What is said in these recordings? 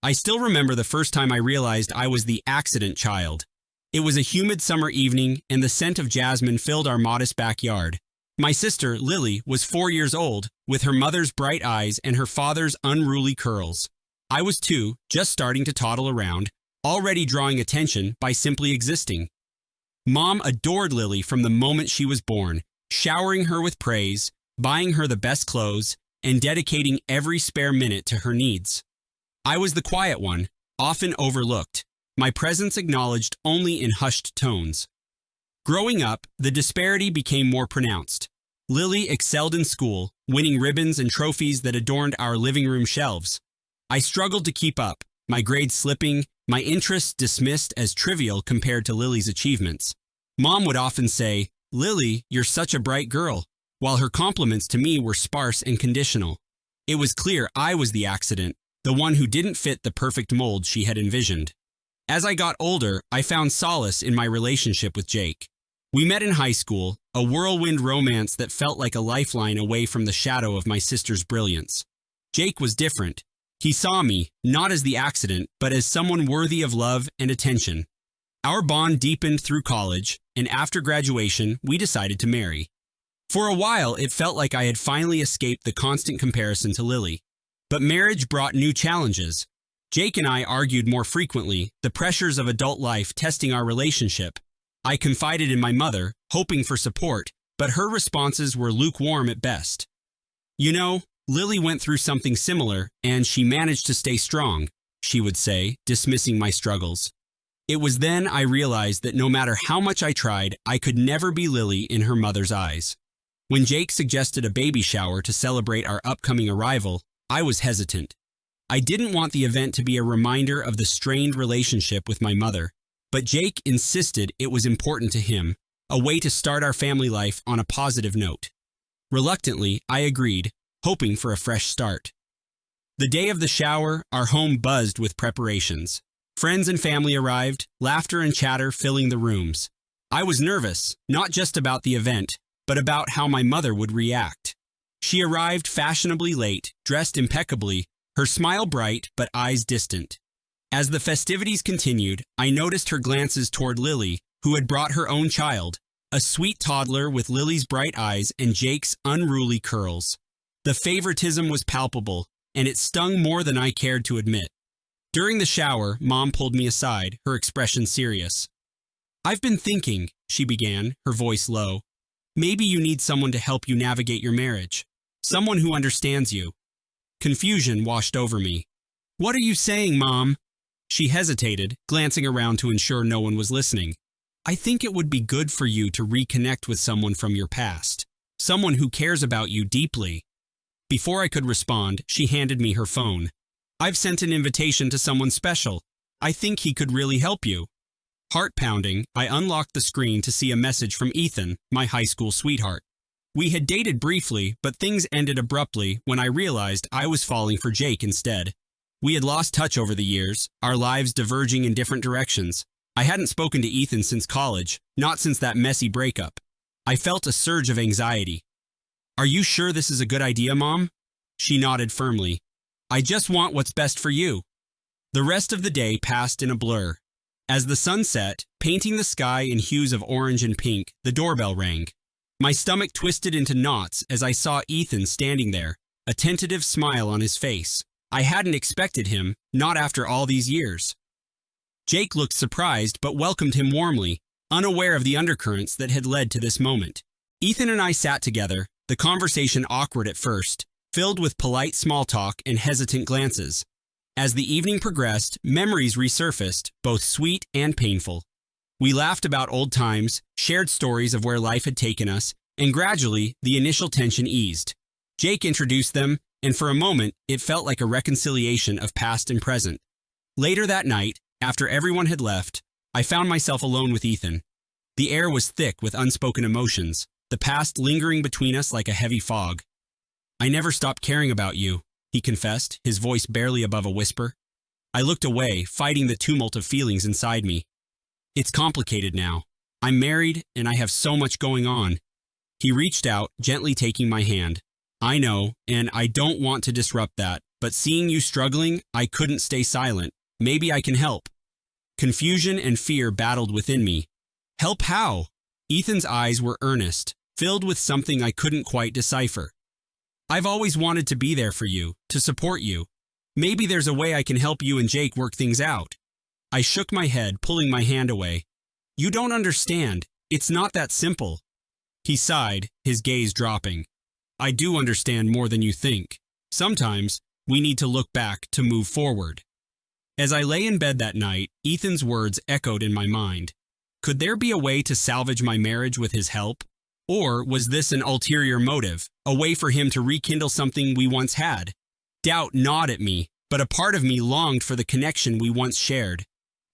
I still remember the first time I realized I was the accident child. It was a humid summer evening, and the scent of jasmine filled our modest backyard. My sister, Lily, was 4 years old, with her mother's bright eyes and her father's unruly curls. I was 2, just starting to toddle around, already drawing attention by simply existing. Mom adored Lily from the moment she was born, showering her with praise, buying her the best clothes, and dedicating every spare minute to her needs. I was the quiet one, often overlooked, my presence acknowledged only in hushed tones. Growing up, the disparity became more pronounced. Lily excelled in school, winning ribbons and trophies that adorned our living room shelves. I struggled to keep up, my grades slipping, my interests dismissed as trivial compared to Lily's achievements. Mom would often say, "Lily, you're such a bright girl," while her compliments to me were sparse and conditional. It was clear I was the accident, the one who didn't fit the perfect mold she had envisioned. As I got older, I found solace in my relationship with Jake. We met in high school, a whirlwind romance that felt like a lifeline away from the shadow of my sister's brilliance. Jake was different. He saw me, not as the accident, but as someone worthy of love and attention. Our bond deepened through college, and after graduation, we decided to marry. For a while, it felt like I had finally escaped the constant comparison to Lily. But marriage brought new challenges. Jake and I argued more frequently, the pressures of adult life testing our relationship. I confided in my mother, hoping for support, but her responses were lukewarm at best. "You know, Lily went through something similar, and she managed to stay strong," she would say, dismissing my struggles. It was then I realized that no matter how much I tried, I could never be Lily in her mother's eyes. When Jake suggested a baby shower to celebrate our upcoming arrival, I was hesitant. I didn't want the event to be a reminder of the strained relationship with my mother, but Jake insisted it was important to him, a way to start our family life on a positive note. Reluctantly, I agreed, hoping for a fresh start. The day of the shower, our home buzzed with preparations. Friends and family arrived, laughter and chatter filling the rooms. I was nervous, not just about the event, but about how my mother would react. She arrived fashionably late, dressed impeccably, her smile bright but eyes distant. As the festivities continued, I noticed her glances toward Lily, who had brought her own child, a sweet toddler with Lily's bright eyes and Jake's unruly curls. The favoritism was palpable, and it stung more than I cared to admit. During the shower, Mom pulled me aside, her expression serious. "I've been thinking," she began, her voice low. "Maybe you need someone to help you navigate your marriage. Someone who understands you." Confusion washed over me. "What are you saying, Mom?" She hesitated, glancing around to ensure no one was listening. "I think it would be good for you to reconnect with someone from your past, someone who cares about you deeply." Before I could respond, she handed me her phone. "I've sent an invitation to someone special. I think he could really help you." Heart pounding, I unlocked the screen to see a message from Ethan, my high school sweetheart. We had dated briefly, but things ended abruptly when I realized I was falling for Jake instead. We had lost touch over the years, our lives diverging in different directions. I hadn't spoken to Ethan since college, not since that messy breakup. I felt a surge of anxiety. "Are you sure this is a good idea, Mom?" She nodded firmly. "I just want what's best for you." The rest of the day passed in a blur. As the sun set, painting the sky in hues of orange and pink, the doorbell rang. My stomach twisted into knots as I saw Ethan standing there, a tentative smile on his face. I hadn't expected him, not after all these years. Jake looked surprised but welcomed him warmly, unaware of the undercurrents that had led to this moment. Ethan and I sat together, the conversation awkward at first, filled with polite small talk and hesitant glances. As the evening progressed, memories resurfaced, both sweet and painful. We laughed about old times, shared stories of where life had taken us, and gradually, the initial tension eased. Jake introduced them, and for a moment, it felt like a reconciliation of past and present. Later that night, after everyone had left, I found myself alone with Ethan. The air was thick with unspoken emotions, the past lingering between us like a heavy fog. "I never stopped caring about you," he confessed, his voice barely above a whisper. I looked away, fighting the tumult of feelings inside me. "It's complicated now. I'm married, and I have so much going on." He reached out, gently taking my hand. "I know, and I don't want to disrupt that, but seeing you struggling, I couldn't stay silent. Maybe I can help." Confusion and fear battled within me. Help how? Ethan's eyes were earnest, filled with something I couldn't quite decipher. "I've always wanted to be there for you, to support you. Maybe there's a way I can help you and Jake work things out." I shook my head, pulling my hand away. "You don't understand. It's not that simple." He sighed, his gaze dropping. "I do understand more than you think. Sometimes we need to look back to move forward." As I lay in bed that night, Ethan's words echoed in my mind. Could there be a way to salvage my marriage with his help? Or was this an ulterior motive, a way for him to rekindle something we once had? Doubt gnawed at me, but a part of me longed for the connection we once shared.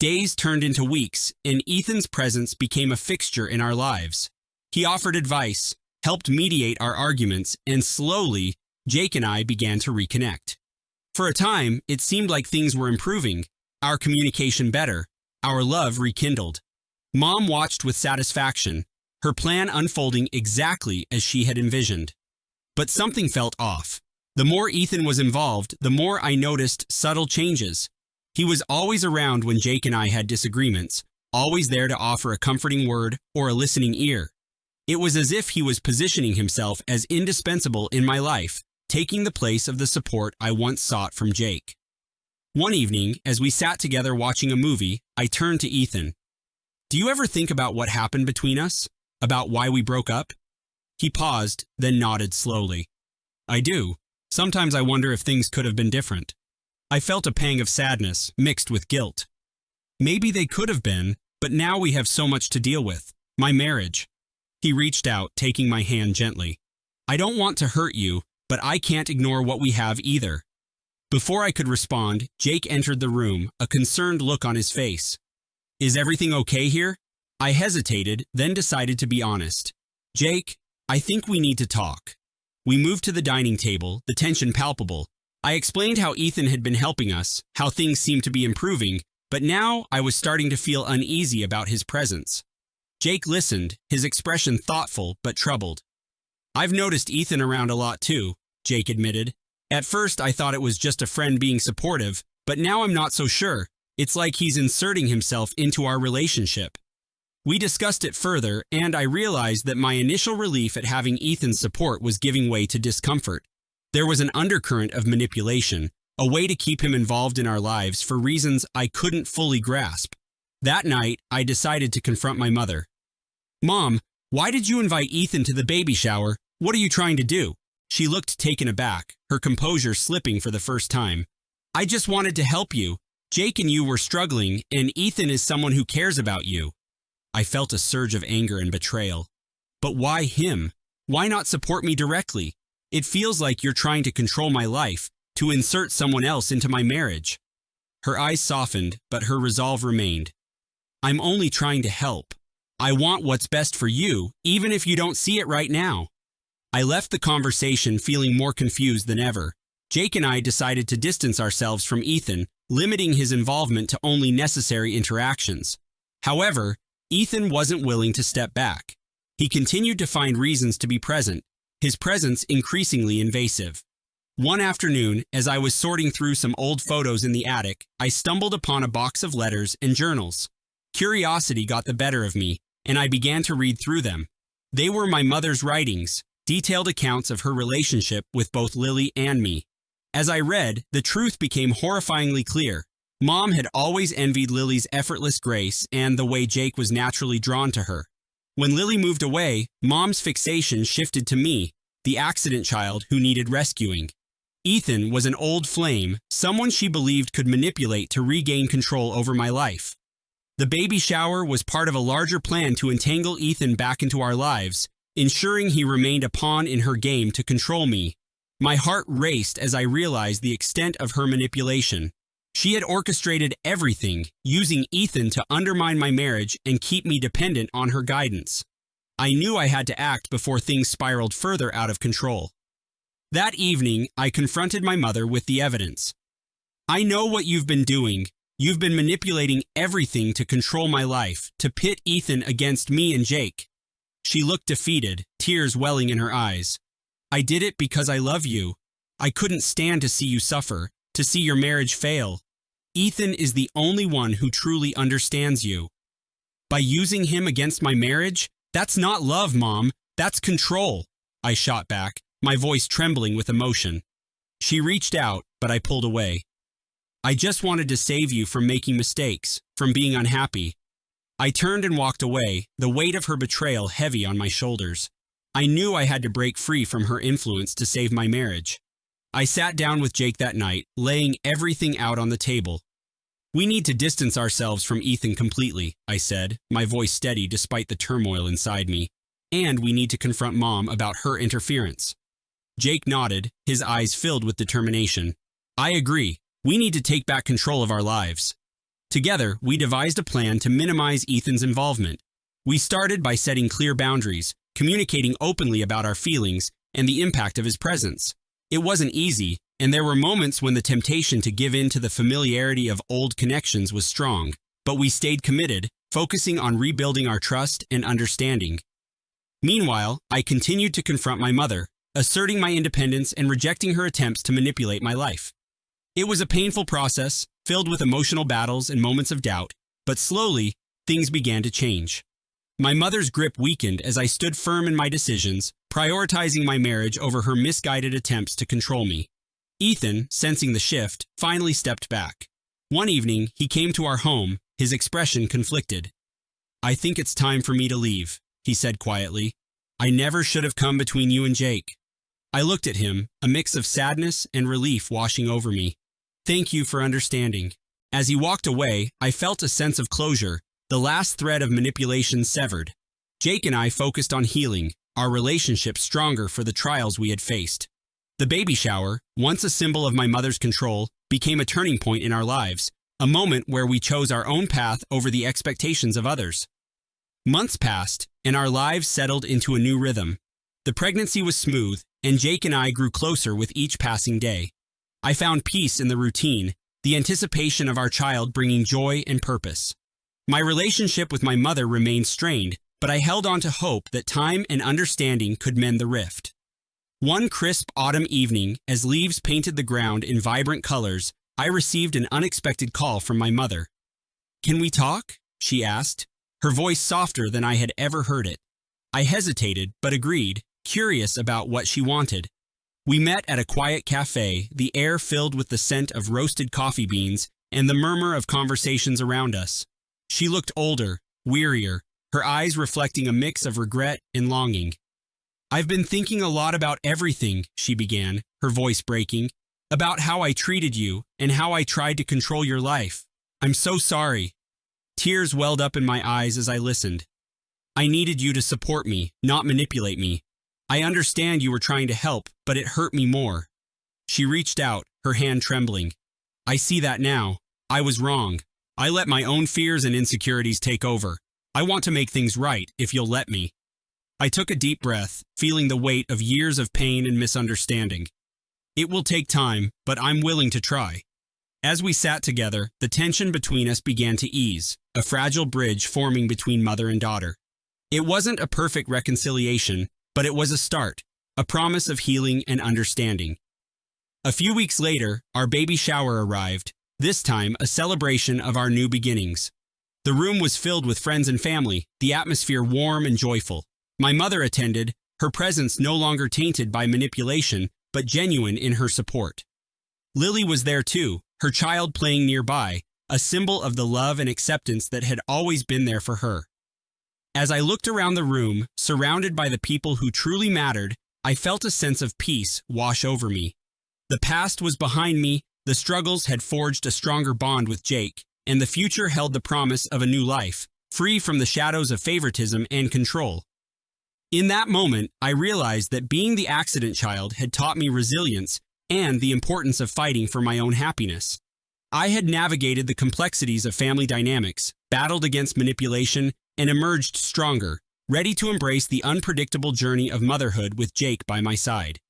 Days turned into weeks, and Ethan's presence became a fixture in our lives. He offered advice, helped mediate our arguments, and slowly, Jake and I began to reconnect. For a time, it seemed like things were improving, our communication better, our love rekindled. Mom watched with satisfaction, her plan unfolding exactly as she had envisioned. But something felt off. The more Ethan was involved, the more I noticed subtle changes. He was always around when Jake and I had disagreements, always there to offer a comforting word or a listening ear. It was as if he was positioning himself as indispensable in my life, taking the place of the support I once sought from Jake. One evening, as we sat together watching a movie, I turned to Ethan. "Do you ever think about what happened between us? About why we broke up?" He paused, then nodded slowly. "I do. Sometimes I wonder if things could have been different." I felt a pang of sadness, mixed with guilt. Maybe they could have been, but now we have so much to deal with. My marriage. He reached out, taking my hand gently. "I don't want to hurt you, but I can't ignore what we have either." Before I could respond, Jake entered the room, a concerned look on his face. "Is everything okay here?" I hesitated, then decided to be honest. "Jake, I think we need to talk." We moved to the dining table, the tension palpable. I explained how Ethan had been helping us, how things seemed to be improving, but now I was starting to feel uneasy about his presence. Jake listened, his expression thoughtful but troubled. "I've noticed Ethan around a lot too," Jake admitted. "At first I thought it was just a friend being supportive, but now I'm not so sure. It's like he's inserting himself into our relationship." We discussed it further, and I realized that my initial relief at having Ethan's support was giving way to discomfort. There was an undercurrent of manipulation, a way to keep him involved in our lives for reasons I couldn't fully grasp. That night, I decided to confront my mother. "Mom, why did you invite Ethan to the baby shower? What are you trying to do?" She looked taken aback, her composure slipping for the first time. "I just wanted to help you. Jake and you were struggling, and Ethan is someone who cares about you." I felt a surge of anger and betrayal. "But why him? Why not support me directly? It feels like you're trying to control my life, to insert someone else into my marriage." Her eyes softened, but her resolve remained. "I'm only trying to help. I want what's best for you, even if you don't see it right now." I left the conversation feeling more confused than ever. Jake and I decided to distance ourselves from Ethan, limiting his involvement to only necessary interactions. However, Ethan wasn't willing to step back. He continued to find reasons to be present, his presence increasingly invasive. One afternoon, as I was sorting through some old photos in the attic, I stumbled upon a box of letters and journals. Curiosity got the better of me, and I began to read through them. They were my mother's writings, detailed accounts of her relationship with both Lily and me. As I read, the truth became horrifyingly clear. Mom had always envied Lily's effortless grace and the way Jake was naturally drawn to her. When Lily moved away, Mom's fixation shifted to me, the accident child who needed rescuing. Ethan was an old flame, someone she believed could manipulate to regain control over my life. The baby shower was part of a larger plan to entangle Ethan back into our lives, ensuring he remained a pawn in her game to control me. My heart raced as I realized the extent of her manipulation. She had orchestrated everything, using Ethan to undermine my marriage and keep me dependent on her guidance. I knew I had to act before things spiraled further out of control. That evening, I confronted my mother with the evidence. "I know what you've been doing. You've been manipulating everything to control my life, to pit Ethan against me and Jake." She looked defeated, tears welling in her eyes. "I did it because I love you. I couldn't stand to see you suffer, to see your marriage fail. Ethan is the only one who truly understands you. By using him against my marriage, that's not love, Mom. That's control, I shot back, my voice trembling with emotion. She reached out, but I pulled away. I just wanted to save you from making mistakes, from being unhappy. I turned and walked away, the weight of her betrayal heavy on my shoulders. I knew I had to break free from her influence to save my marriage. I sat down with Jake that night, laying everything out on the table. We need to distance ourselves from Ethan completely, I said, my voice steady despite the turmoil inside me. And we need to confront Mom about her interference. Jake nodded, his eyes filled with determination. I agree. We need to take back control of our lives. Together, we devised a plan to minimize Ethan's involvement. We started by setting clear boundaries, communicating openly about our feelings and the impact of his presence. It wasn't easy, and there were moments when the temptation to give in to the familiarity of old connections was strong, but we stayed committed, focusing on rebuilding our trust and understanding. Meanwhile, I continued to confront my mother, asserting my independence and rejecting her attempts to manipulate my life. It was a painful process, filled with emotional battles and moments of doubt, but slowly, things began to change. My mother's grip weakened as I stood firm in my decisions, prioritizing my marriage over her misguided attempts to control me. Ethan, sensing the shift, finally stepped back. One evening, he came to our home, his expression conflicted. I think it's time for me to leave, he said quietly. I never should have come between you and Jake. I looked at him, a mix of sadness and relief washing over me. Thank you for understanding. As he walked away, I felt a sense of closure, the last thread of manipulation severed. Jake and I focused on healing, our relationship stronger for the trials we had faced. The baby shower, once a symbol of my mother's control, became a turning point in our lives, a moment where we chose our own path over the expectations of others. Months passed, and our lives settled into a new rhythm. The pregnancy was smooth, and Jake and I grew closer with each passing day. I found peace in the routine, the anticipation of our child bringing joy and purpose. My relationship with my mother remained strained, but I held on to hope that time and understanding could mend the rift. One crisp autumn evening, as leaves painted the ground in vibrant colors, I received an unexpected call from my mother. Can we talk? She asked, her voice softer than I had ever heard it. I hesitated, but agreed, curious about what she wanted. We met at a quiet cafe, the air filled with the scent of roasted coffee beans and the murmur of conversations around us. She looked older, wearier, her eyes reflecting a mix of regret and longing. I've been thinking a lot about everything, she began, her voice breaking, about how I treated you and how I tried to control your life. I'm so sorry. Tears welled up in my eyes as I listened. I needed you to support me, not manipulate me. I understand you were trying to help, but it hurt me more. She reached out, her hand trembling. I see that now. I was wrong. I let my own fears and insecurities take over. I want to make things right, if you'll let me. I took a deep breath, feeling the weight of years of pain and misunderstanding. It will take time, but I'm willing to try. As we sat together, the tension between us began to ease, a fragile bridge forming between mother and daughter. It wasn't a perfect reconciliation, but it was a start, a promise of healing and understanding. A few weeks later, our baby shower arrived, this time a celebration of our new beginnings. The room was filled with friends and family, the atmosphere warm and joyful. My mother attended, her presence no longer tainted by manipulation, but genuine in her support. Lily was there too, her child playing nearby, a symbol of the love and acceptance that had always been there for her. As I looked around the room, surrounded by the people who truly mattered, I felt a sense of peace wash over me. The past was behind me, the struggles had forged a stronger bond with Jake, and the future held the promise of a new life, free from the shadows of favoritism and control. In that moment, I realized that being the accident child had taught me resilience and the importance of fighting for my own happiness. I had navigated the complexities of family dynamics, battled against manipulation, and emerged stronger, ready to embrace the unpredictable journey of motherhood with Jake by my side.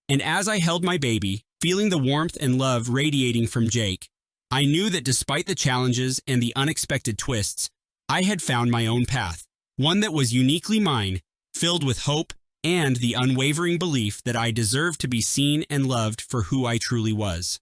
And as I held my baby, feeling the warmth and love radiating from Jake, I knew that despite the challenges and the unexpected twists, I had found my own path, one that was uniquely mine, filled with hope, and the unwavering belief that I deserved to be seen and loved for who I truly was.